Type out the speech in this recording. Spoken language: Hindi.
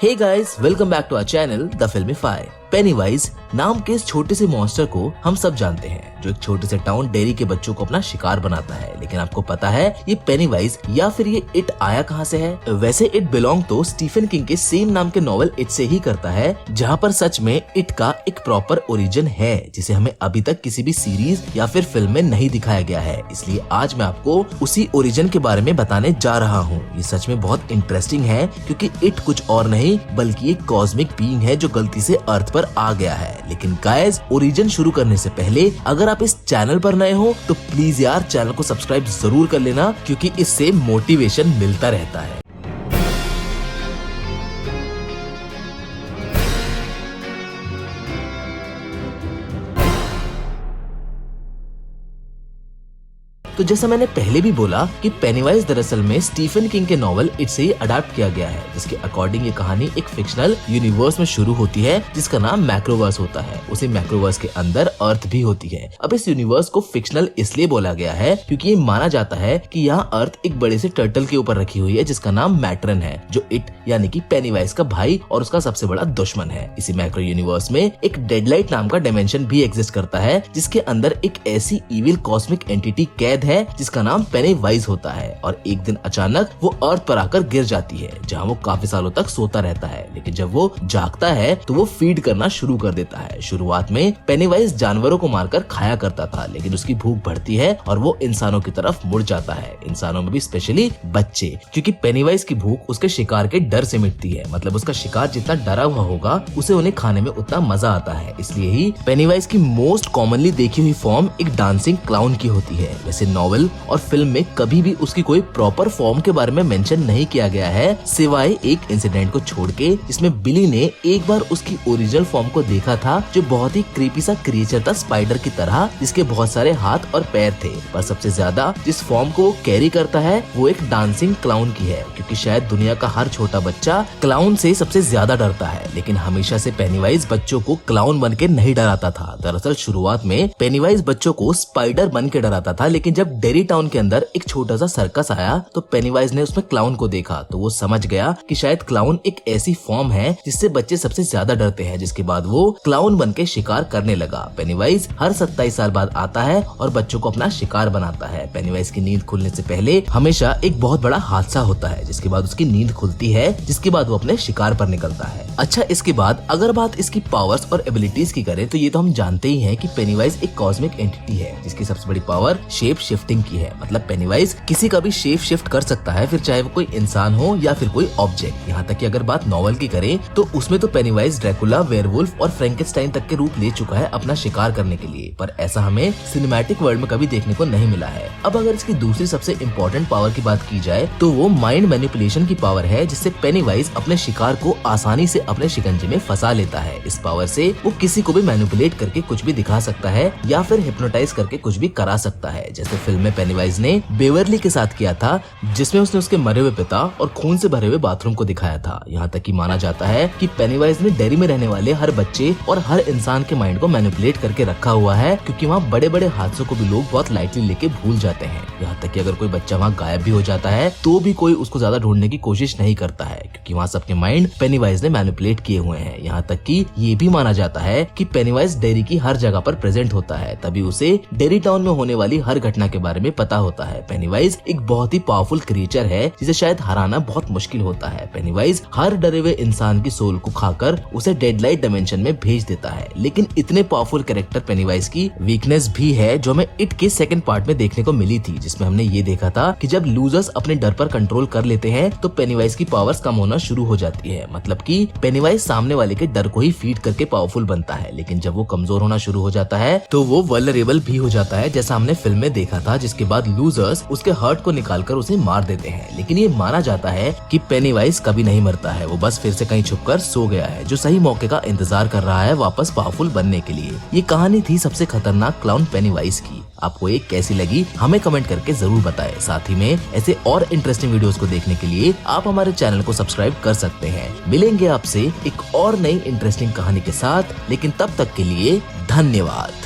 Hey guys, welcome back to our channel the Filmify. Pennywise नाम के इस छोटे से मॉन्स्टर को हम सब जानते हैं, जो एक छोटे से टाउन डेरी के बच्चों को अपना शिकार बनाता है। लेकिन आपको पता है ये पेनीवाइज या फिर ये इट आया कहाँ से है? वैसे इट बिलोंग तो स्टीफन किंग के सेम नाम के नॉवल इट से ही करता है, जहाँ पर सच में इट का एक प्रॉपर ओरिजिन है, जिसे हमें अभी तक किसी भी सीरीज या फिर फिल्म में नहीं दिखाया गया है। इसलिए आज मैं आपको उसी ओरिजिन के बारे में बताने जा रहा हूँ। ये सच में बहुत इंटरेस्टिंग है, क्योंकि इट कुछ और नहीं बल्कि एक कॉस्मिक बीइंग है जो गलती से अर्थ पर आ गया है। लेकिन गाइस, ओरिजिन शुरू करने से पहले अगर आप इस चैनल पर नए हो तो प्लीज यार चैनल को सब्सक्राइब जरूर कर लेना, क्योंकि इससे मोटिवेशन मिलता रहता है। तो जैसा मैंने पहले भी बोला कि पेनीवाइज दरअसल में स्टीफन किंग के नॉवल इट से ही अडॉप्ट किया गया है, जिसके अकॉर्डिंग ये कहानी एक फिक्शनल यूनिवर्स में शुरू होती है, जिसका नाम मैक्रोवर्स होता है। उसी मैक्रोवर्स के अंदर अर्थ भी होती है। अब इस यूनिवर्स को फिक्शनल इसलिए बोला गया है क्योंकि ये माना जाता है कि यहाँ अर्थ एक बड़े से टर्टल के ऊपर रखी हुई है, जिसका नाम मैट्रन है, जो इट यानी कि पेनीवाइज का भाई और उसका सबसे बड़ा दुश्मन है। इसी मैक्रो यूनिवर्स में एक डेडलाइट नाम का डायमेंशन भी एग्जिस्ट करता है, जिसके अंदर एक ऐसी इविल कॉस्मिक एंटिटी कैद है जिसका नाम पेनीवाइज होता है। और एक दिन अचानक वो अर्थ पर आकर गिर जाती है, जहाँ वो काफी सालों तक सोता रहता है। लेकिन जब वो जागता है तो वो फीड करना शुरू कर देता है। शुरुआत में पेनीवाइज जानवरों को मारकर खाया करता था, लेकिन उसकी भूख बढ़ती है और वो इंसानों की तरफ मुड़ जाता है, इंसानों में भी स्पेशली बच्चे, क्योंकि पेनीवाइज की भूख उसके शिकार के डर से मिटती है। मतलब उसका शिकार जितना डरा हुआ होगा उसे उन्हें खाने में उतना मजा आता है। इसलिए ही पेनीवाइज की मोस्ट कॉमनली देखी हुई फॉर्म एक डांसिंग क्लाउन की होती है। वैसे नॉवल और फिल्म में कभी भी उसकी कोई प्रॉपर फॉर्म के बारे में मेंशन नहीं किया गया है, सिवाय एक इंसिडेंट को छोड़ के, जिसमें बिली ने एक बार उसकी ओरिजिनल फॉर्म को देखा था, जो बहुत ही क्रीपी सा क्रिएचर था, स्पाइडर की तरह, जिसके बहुत सारे हाथ और पैर थे। पर सबसे ज्यादा जिस फॉर्म को वो कैरी करता है वो एक डांसिंग क्लाउन की है, क्योंकि शायद दुनिया का हर छोटा बच्चा क्लाउन से सबसे ज्यादा डरता है। लेकिन हमेशा से पेनीवाइज बच्चों को क्लाउन बन के नहीं डराता था। दरअसल शुरुआत में पेनीवाइज बच्चों को स्पाइडर बन के डराता था, लेकिन जब डेरी टाउन के अंदर एक छोटा सा सर्कस आया तो पेनीवाइज ने उसमें क्लाउन को देखा, तो वो समझ गया कि शायद क्लाउन एक ऐसी फॉर्म है जिससे बच्चे सबसे ज्यादा डरते हैं। जिसके बाद वो क्लाउन बन के शिकार करने लगा। पेनीवाइज हर 27 साल बाद आता है और बच्चों को अपना शिकार बनाता है। पेनीवाइज की नींद खुलने से पहले हमेशा एक बहुत बड़ा हादसा होता है, जिसके बाद उसकी नींद खुलती है, जिसके बाद वो अपने शिकार पर निकलता है। अच्छा, इसके बाद अगर बात इसकी पावर्स और एबिलिटीज की करें तो ये तो हम जानते ही हैं कि पेनीवाइज एक कॉस्मिक एंटिटी है, जिसकी सबसे बड़ी पावर शेप शिफ्टिंग की है। मतलब पेनीवाइज किसी का भी शेप शिफ्ट कर सकता है, फिर चाहे वो कोई इंसान हो या फिर कोई ऑब्जेक्ट। यहाँ तक कि अगर बात नॉवल की करें तो उसमें तो पेनीवाइज ड्रैकुला, वेयरवुल्फ और फ्रैंकेनस्टाइन तक के रूप ले चुका है अपना शिकार करने के लिए, पर ऐसा हमें सिनेमैटिक वर्ल्ड में कभी देखने को नहीं मिला है। अब अगर इसकी दूसरी सबसे इम्पोर्टेंट पावर की बात की जाए तो वो माइंड मैनिपुलेशन की पावर है, जिससे पेनीवाइज अपने शिकार को आसानी से अपने शिकंजे में फंसा लेता है। इस पावर से वो किसी को भी मैनिपुलेट करके कुछ भी दिखा सकता है या फिर हिप्नोटाइज करके कुछ भी करा सकता है, जैसे फिल्म में पेनीवाइज ने बेवरली के साथ किया था, जिसमें उसने उसके मरे हुए पिता और खून से भरे हुए बाथरूम को दिखाया था। यहाँ तक कि माना जाता है कि पेनीवाइज ने डेरी में रहने वाले हर बच्चे और हर इंसान के माइंड को मैनिपुलेट करके रखा हुआ है, क्योंकि वहाँ बड़े बड़े हादसों को भी लोग बहुत लाइटली लेके भूल जाते हैं। यहाँ तक कि अगर कोई बच्चा वहाँ गायब भी हो जाता है तो भी कोई उसको ज्यादा ढूंढने की कोशिश नहीं करता है, क्योंकि वहाँ सबके माइंड पेनीवाइज ने मैनिपुलेट किए हुए हैं। यहाँ तक कि ये भी माना जाता है कि पेनीवाइज डेरी की हर जगह पर प्रेजेंट होता है, तभी उसे डेरी टाउन में होने वाली हर घटना के बारे में पता होता है। पेनीवाइज एक बहुत ही पावरफुल क्रिएचर है, जिसे शायद हराना बहुत मुश्किल होता है। पेनीवाइज हर डरे हुए इंसान की सोल को खाकर उसे डेडलाइट डायमेंशन में भेज देता है। लेकिन इतने पावरफुल कैरेक्टर पेनीवाइज की वीकनेस भी है, जो हमें इट के सेकंड पार्ट में देखने को मिली थी, जिसमें हमने ये देखा था कि जब लूजर्स अपने डर पर कंट्रोल कर लेते हैं तो पेनीवाइज की पावर्स कम होना शुरू हो जाती है। मतलब कि पेनीवाइज सामने वाले के डर को ही फीड करके पावरफुल बनता है, लेकिन जब वो कमजोर होना शुरू हो जाता है तो वो वल्नरेबल भी हो जाता है, जैसा हमने फिल्म में देखा था, जिसके बाद लूजर्स उसके हर्ट को निकालकर उसे मार देते हैं। लेकिन ये माना जाता है कि पेनीवाइज कभी नहीं मरता है, वो बस फिर से कहीं छुपकर सो गया है, जो सही मौके का इंतजार कर रहा है वापस पावरफुल बनने के लिए। ये कहानी थी सबसे खतरनाक क्लाउन पेनीवाइज की। आपको ये कैसी लगी हमें कमेंट करके जरूर बताएं। साथ ही में ऐसे और इंटरेस्टिंग वीडियोस को देखने के लिए आप हमारे चैनल को सब्सक्राइब कर सकते हैं। मिलेंगे आपसे एक और नई इंटरेस्टिंग कहानी के साथ, लेकिन तब तक के लिए धन्यवाद।